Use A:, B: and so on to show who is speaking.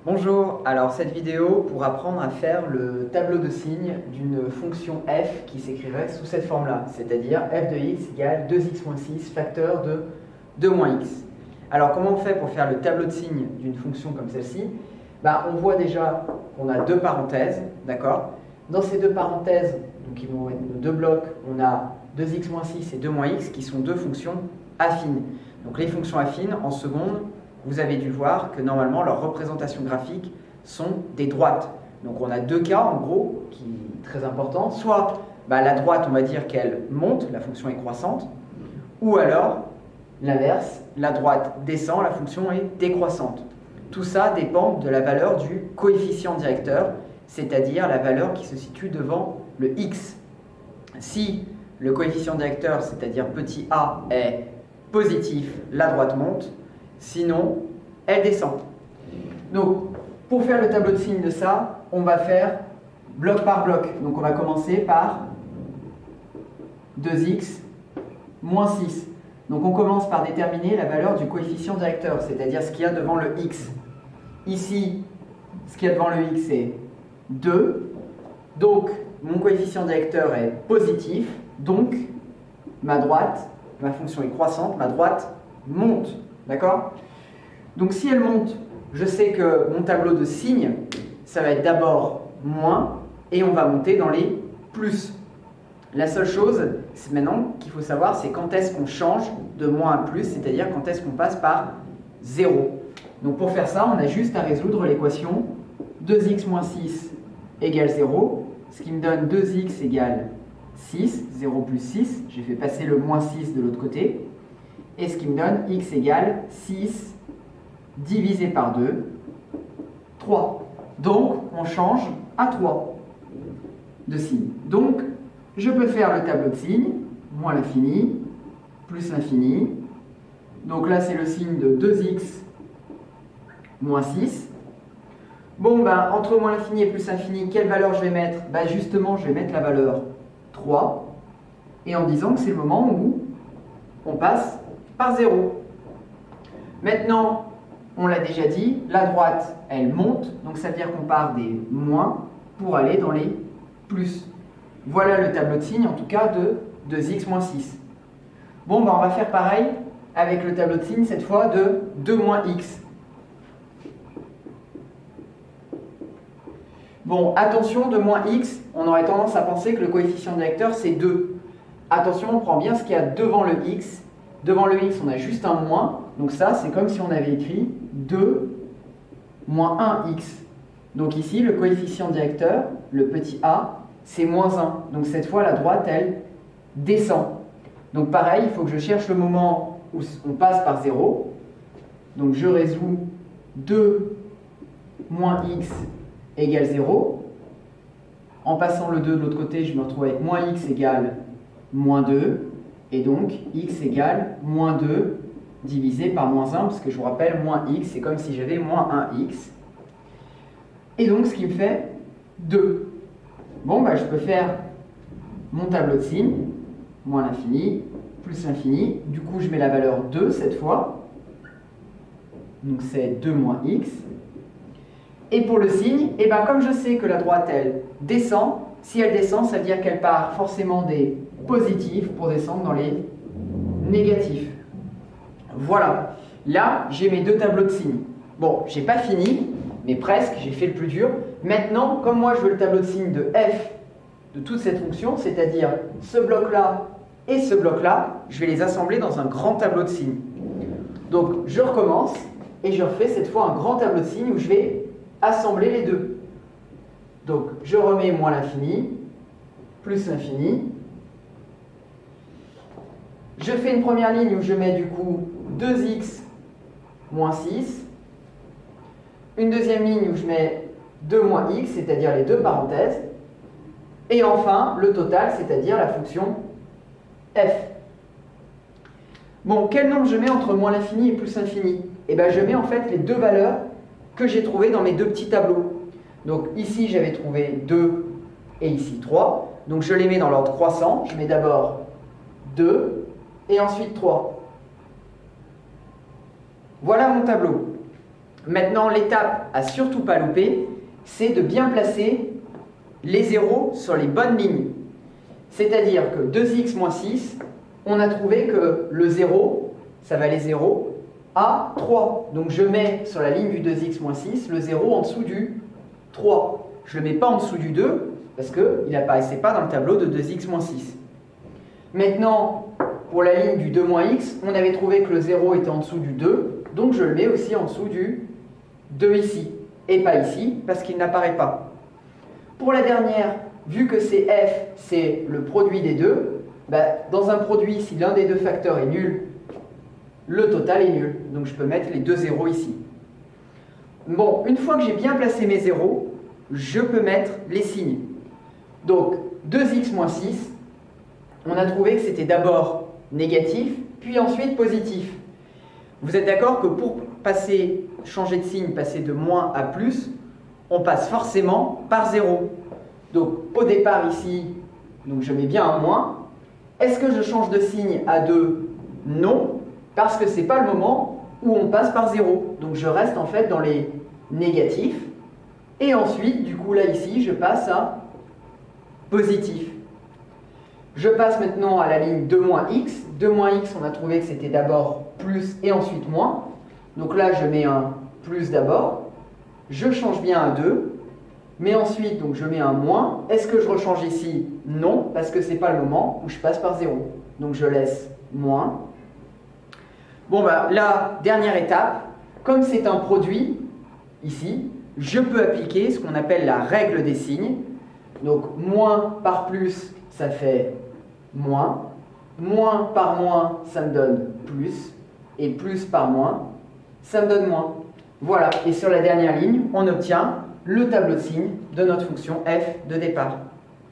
A: Bonjour, alors cette vidéo pour apprendre à faire le tableau de signes d'une fonction f qui s'écrirait sous cette forme-là, c'est-à-dire f de x égale 2x moins 6 facteur de 2 moins x. Alors comment on fait pour faire le tableau de signes d'une fonction comme celle-ci? On voit déjà qu'on a deux parenthèses, d'accord? Dans ces deux parenthèses, donc qui vont être nos deux blocs, on a 2x moins 6 et 2 moins x qui sont deux fonctions affines. Donc les fonctions affines, en seconde, vous avez dû voir que normalement leurs représentations graphiques sont des droites. Donc on a deux cas en gros qui sont très importants. Soit la droite, on va dire qu'elle monte, la fonction est croissante, ou alors l'inverse, la droite descend, la fonction est décroissante. Tout ça dépend de la valeur du coefficient directeur, c'est-à-dire la valeur qui se situe devant le x. Si le coefficient directeur, c'est-à-dire petit a, est positif, la droite monte. Sinon, elle descend. Donc, pour faire le tableau de signes de ça, on va faire bloc par bloc. Donc, on va commencer par 2x moins 6. Donc, on commence par déterminer la valeur du coefficient directeur, c'est-à-dire ce qu'il y a devant le x. Ici, ce qu'il y a devant le x est 2. Donc, mon coefficient directeur est positif. Donc, ma droite, ma fonction est croissante, ma droite monte. D'accord? Donc si elle monte, je sais que mon tableau de signes, ça va être d'abord moins, et on va monter dans les plus. La seule chose maintenant qu'il faut savoir, c'est quand est-ce qu'on change de moins à plus, c'est-à-dire quand est-ce qu'on passe par 0. Donc pour faire ça, on a juste à résoudre l'équation 2x moins 6 égale 0, ce qui me donne 2x égale 6, 0 plus 6, j'ai fait passer le moins 6 de l'autre côté, et ce qui me donne x égale 6 divisé par 2, 3. Donc, on change à 3 de signe. Donc, je peux faire le tableau de signes, moins l'infini, plus l'infini. Donc là, c'est le signe de 2x moins 6. Bon, entre moins l'infini et plus l'infini, quelle valeur je vais mettre? Justement, je vais mettre la valeur 3, et en disant que c'est le moment où on passe par 0. Maintenant, on l'a déjà dit, la droite, elle monte, donc ça veut dire qu'on part des moins pour aller dans les plus. Voilà le tableau de signes, en tout cas, de 2x moins 6. Bon, on va faire pareil avec le tableau de signes, cette fois, de 2 moins x. Bon, attention, de moins x, on aurait tendance à penser que le coefficient directeur, c'est 2. Attention, on prend bien ce qu'il y a devant le x. Devant le x, on a juste un moins. Donc ça, c'est comme si on avait écrit 2 moins 1x. Donc ici, le coefficient directeur, le petit a, c'est moins 1. Donc cette fois, la droite, elle descend. Donc pareil, il faut que je cherche le moment où on passe par 0. Donc je résous 2 moins x égale 0. En passant le 2 de l'autre côté, je me retrouve avec moins x égale moins 2. Et donc, x égale moins 2 divisé par moins 1, parce que je vous rappelle, moins x, c'est comme si j'avais moins 1x. Et donc, ce qui me fait 2. Bon, je peux faire mon tableau de signes, moins l'infini, plus l'infini. Du coup, je mets la valeur 2 cette fois. Donc, c'est 2 moins x. Et pour le signe, comme je sais que la droite, elle descend, si elle descend, ça veut dire qu'elle part forcément des positifs pour descendre dans les négatifs. Voilà. Là, j'ai mes deux tableaux de signes. Bon, j'ai pas fini, mais presque, j'ai fait le plus dur. Maintenant, comme moi, je veux le tableau de signes de f de toute cette fonction, c'est-à-dire ce bloc-là et ce bloc-là, je vais les assembler dans un grand tableau de signes. Donc, je recommence et je refais cette fois un grand tableau de signes où je vais assembler les deux. Donc, je remets moins l'infini, plus l'infini. Je fais une première ligne où je mets du coup 2x moins 6. Une deuxième ligne où je mets 2 moins x, c'est-à-dire les deux parenthèses. Et enfin, le total, c'est-à-dire la fonction f. Bon, quel nombre je mets entre moins l'infini et plus l'infini? Je mets en fait les deux valeurs que j'ai trouvées dans mes deux petits tableaux. Donc ici, j'avais trouvé 2 et ici 3. Donc je les mets dans l'ordre croissant. Je mets d'abord 2 et ensuite 3. Voilà mon tableau. Maintenant, l'étape à surtout pas louper, c'est de bien placer les zéros sur les bonnes lignes. C'est-à-dire que 2x moins 6, on a trouvé que le 0, ça valait 0, à 3. Donc je mets sur la ligne du 2x moins 6 le 0 en dessous du 3. Je ne le mets pas en dessous du 2 parce qu'il n'apparaissait pas dans le tableau de 2x moins 6. Maintenant, pour la ligne du 2 moins x, on avait trouvé que le 0 était en dessous du 2, donc je le mets aussi en dessous du 2 ici, et pas ici, parce qu'il n'apparaît pas. Pour la dernière, vu que c'est f, c'est le produit des deux, dans un produit, si l'un des deux facteurs est nul, le total est nul. Donc je peux mettre les deux zéros ici. Bon, une fois que j'ai bien placé mes zéros, je peux mettre les signes. Donc 2x moins 6, on a trouvé que c'était d'abord négatif, puis ensuite positif. Vous êtes d'accord que pour changer de signe, passer de moins à plus, on passe forcément par 0. Donc au départ ici, donc je mets bien un moins. Est-ce que je change de signe à 2? Non, parce que ce n'est pas le moment où on passe par 0. Donc je reste en fait dans les négatifs. Et ensuite, du coup là ici, je passe à positif. Je passe maintenant à la ligne 2 moins x. 2 moins x, on a trouvé que c'était d'abord plus et ensuite moins. Donc là, je mets un plus d'abord. Je change bien à 2. Mais ensuite, donc je mets un moins. Est-ce que je rechange ici? Non, parce que ce n'est pas le moment où je passe par 0. Donc je laisse moins. Bon, la dernière étape, comme c'est un produit, ici, je peux appliquer ce qu'on appelle la règle des signes. Donc moins par plus, ça fait moins. Moins par moins, ça me donne plus. Et plus par moins, ça me donne moins. Voilà, et sur la dernière ligne, on obtient le tableau de signes de notre fonction f de départ.